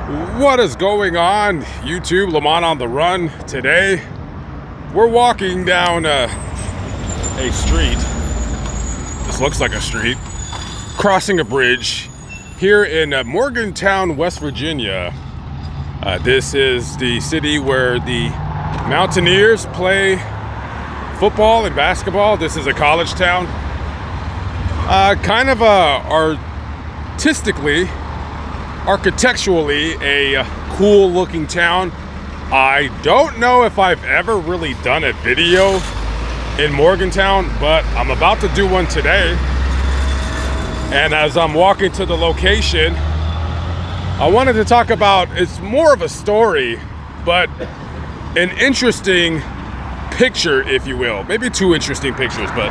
What is going on, YouTube? Lamont on the run. Today, we're walking down a street. This looks like a street. Crossing a bridge here in Morgantown, West Virginia. This is the city where the Mountaineers play football and basketball. This is a college town. Kind of architecturally a cool looking town. I don't know if I've ever really done a video in Morgantown, but I'm about to do one today. And as I'm walking to the location, I wanted to talk about, it's more of a story, but an interesting picture, if you will. Maybe two interesting pictures, but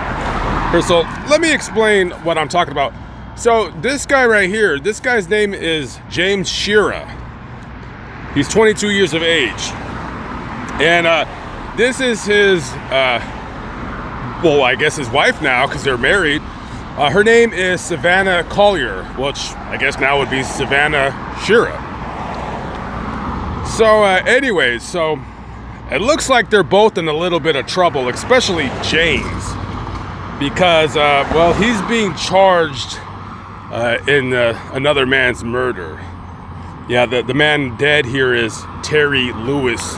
so let me explain what I'm talking about. So this guy right here, this guy's name is James Shearer. He's 22 years of age. And this is his, well, I guess his wife now, because they're married. Her name is Savannah Collier, which I guess now would be Savannah Shearer. So anyways, so it looks like they're both in a little bit of trouble, especially James. Because, well, he's being charged in another man's murder. Yeah, the man dead here is Terry Lewis.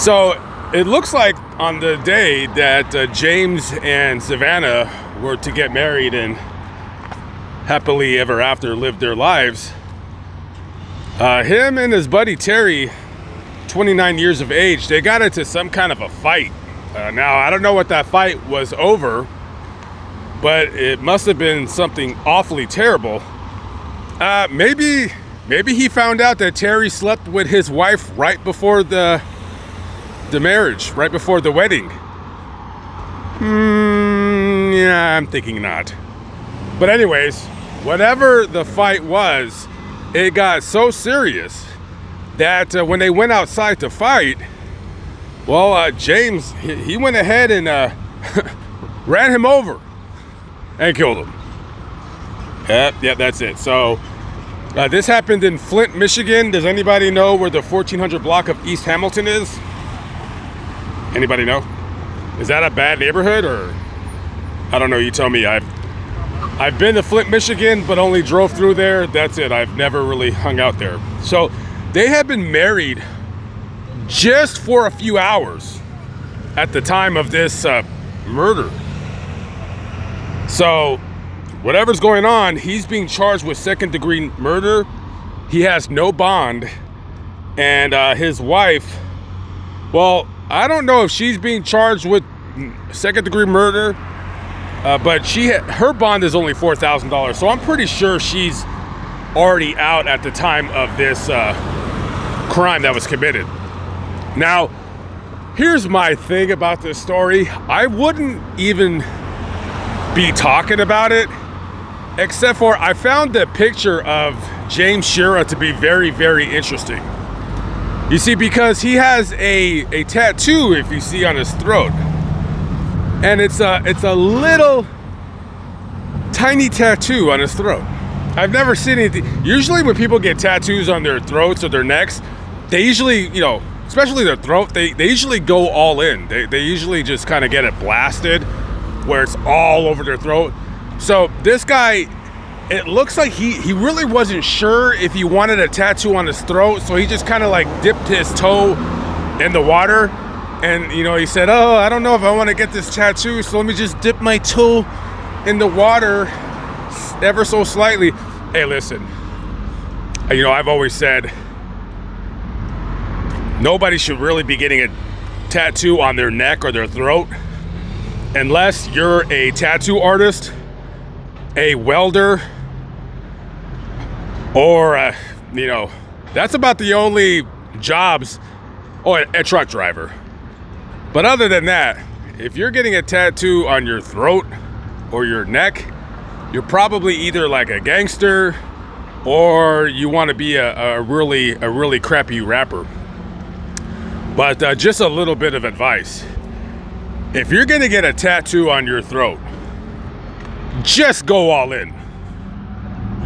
So it looks like on the day that James and Savannah were to get married and happily ever after live their lives, him and his buddy Terry, 29 years of age, they got into some kind of a fight. Now, I don't know what that fight was over, but it must have been something awfully terrible. Maybe he found out that Terry slept with his wife right before the marriage, right before the wedding. Yeah, I'm thinking not. But anyways, whatever the fight was, it got so serious that when they went outside to fight, well, James, he went ahead and ran him over and killed him. Yeah, that's it. So this happened in Flint, Michigan. Does anybody know where the 1400 block of East Hamilton is? Anybody know? Is that a bad neighborhood, or I don't know? You tell me. I've been to Flint, Michigan, but only drove through there. That's it. I've never really hung out there. So they had been married just for a few hours at the time of this murder. So whatever's going on, he's being charged with second-degree murder. He has no bond. And his wife, well, I don't know if she's being charged with second-degree murder, but her bond is only $4,000. So I'm pretty sure she's already out at the time of this crime that was committed. Now, here's my thing about this story. I wouldn't even be talking about it, except for I found the picture of James Shearer to be very, very interesting. You see, because he has a tattoo, if you see, on his throat, and it's a little tiny tattoo on his throat. I've never seen anything. Usually when people get tattoos on their throats or their necks, they usually, you know, especially their throat, they usually go all in. They usually just kind of get it blasted where it's all over their throat. So this guy, it looks like he really wasn't sure if he wanted a tattoo on his throat, so he just kind of like dipped his toe in the water, and you know, he said, oh, I don't know if I want to get this tattoo, so let me just dip my toe in the water ever so slightly. Hey, listen, you know, I've always said nobody should really be getting a tattoo on their neck or their throat unless you're a tattoo artist, a welder, or you know, that's about the only jobs. Oh, a truck driver. But other than that, if you're getting a tattoo on your throat or your neck, you're probably either like a gangster or you want to be a really crappy rapper. But just a little bit of advice: if you're gonna get a tattoo on your throat, just go all in.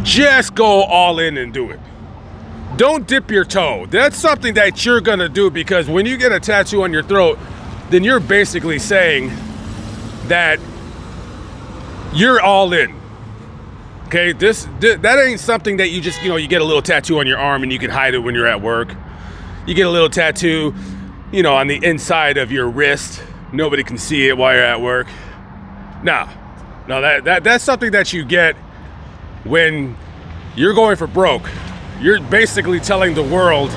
just go all in and do it. Don't dip your toe. That's something that you're gonna do, because when you get a tattoo on your throat, then you're basically saying that you're all in. Okay, that ain't something that you just, you get a little tattoo on your arm and you can hide it when you're at work. You get a little tattoo, on the inside of your wrist. Nobody can see it while you're at work. No, that's something that you get when you're going for broke. You're basically telling the world,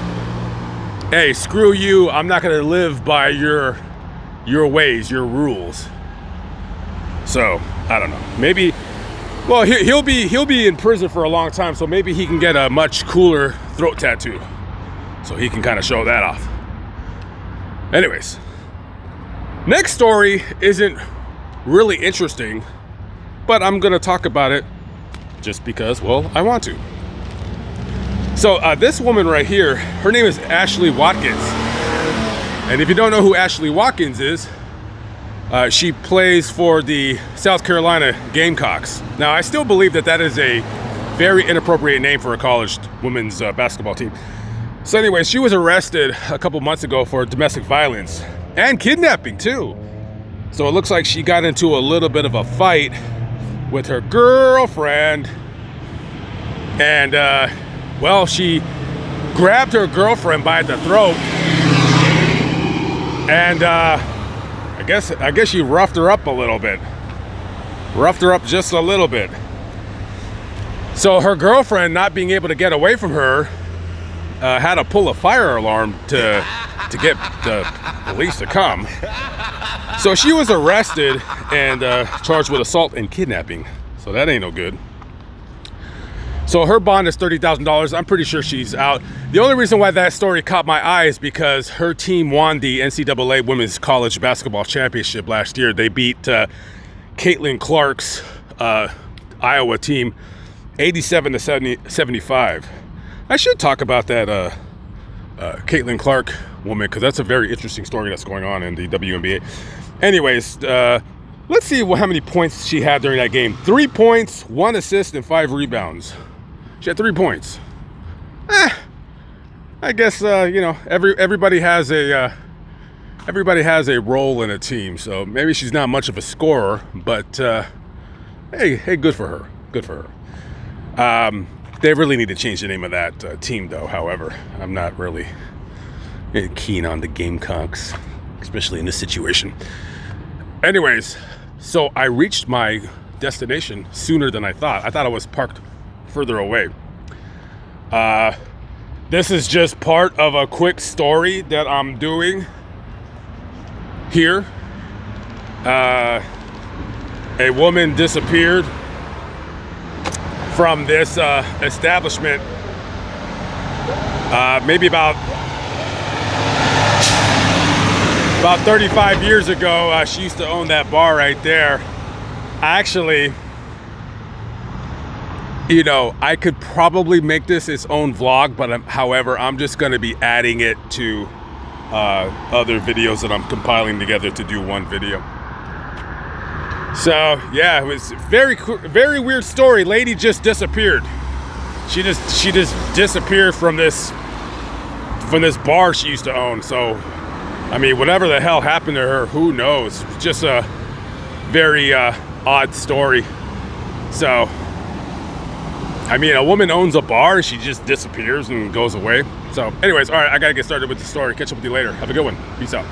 hey, screw you, I'm not gonna live by your ways, your rules. So, I don't know. Maybe, well, he'll be in prison for a long time, so maybe he can get a much cooler throat tattoo. So he can kind of show that off. Anyways, next story isn't really interesting, but I'm gonna talk about it just because, well, I want to. So this woman right here, her name is Ashley Watkins. And if you don't know who Ashley Watkins is, she plays for the South Carolina Gamecocks. Now, I still believe that is a very inappropriate name for a college women's basketball team. So anyway, she was arrested a couple months ago for domestic violence and kidnapping too. So it looks like she got into a little bit of a fight with her girlfriend. And, well, she grabbed her girlfriend by the throat. And, I guess she roughed her up a little bit. Roughed her up just a little bit. So her girlfriend, not being able to get away from her, had to pull a fire alarm to get the police to come. So she was arrested and charged with assault and kidnapping. So that ain't no good. So her bond is $30,000. I'm pretty sure she's out. The only reason why that story caught my eye is because her team won the NCAA Women's College Basketball Championship last year. They beat Caitlin Clark's Iowa team 87-75. I should talk about that Caitlin Clark woman, because that's a very interesting story that's going on in the WNBA. Anyways, let's see how many points she had during that game. 3 points, 1 assist, and 5 rebounds. She had 3 points. I guess everybody has a role in a team, so maybe she's not much of a scorer, but hey, good for her. Good for her. They really need to change the name of that team, though. However, I'm not really keen on the Gamecocks, especially in this situation. Anyways, so I reached my destination sooner than I thought. I thought I was parked further away. This is just part of a quick story that I'm doing here. A woman disappeared from this establishment maybe about 35 years ago. She used to own that bar right there. Actually, I could probably make this its own vlog, but however, I'm just going to be adding it to other videos that I'm compiling together to do one video. So yeah, it was very weird story. Lady just disappeared. She just disappeared from this bar she used to own. So I mean, whatever the hell happened to her, who knows? Just a very odd story. So I mean, a woman owns a bar, she just disappears and goes away. So anyways, all right, I gotta get started with the story. Catch up with you later. Have a good one. Peace out.